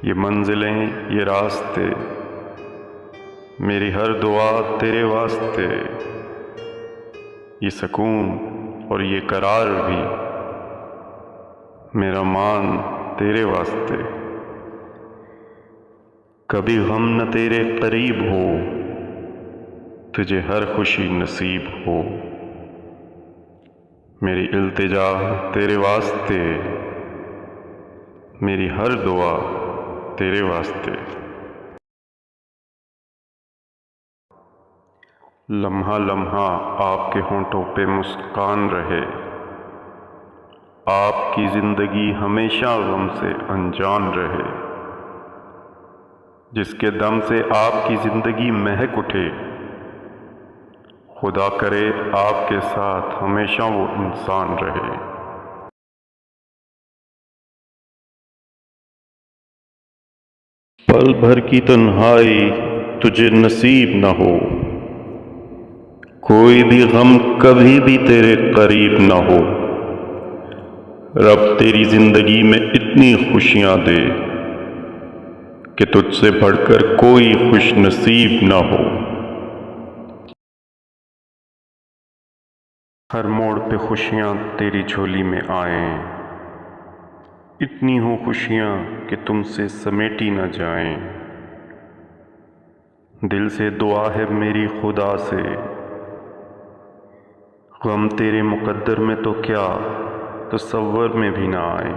ये मंजिलें ये रास्ते, मेरी हर दुआ तेरे वास्ते। ये सुकून और ये करार भी मेरा मान तेरे वास्ते। कभी गम न तेरे करीब हो, तुझे हर खुशी नसीब हो। मेरी इल्तिजा तेरे वास्ते, मेरी हर दुआ तेरे वास्ते। लम्हा लम्हा आपके होंठों पे मुस्कान रहे, आपकी ज़िंदगी हमेशा गम से अनजान रहे। जिसके दम से आपकी ज़िंदगी महक उठे, खुदा करे आपके साथ हमेशा वो इंसान रहे। पल भर की तन्हाई तुझे नसीब न हो, कोई भी गम कभी भी तेरे करीब न हो। रब तेरी जिंदगी में इतनी खुशियां दे कि तुझसे बढ़कर कोई खुश नसीब न हो। हर मोड़ पे खुशियां तेरी झोली में आएं, इतनी हो खुशियां कि तुमसे समेटी न जाएं। दिल से दुआ है मेरी खुदा से, गम तेरे मुकद्दर में तो क्या तसव्वुर में भी ना आए।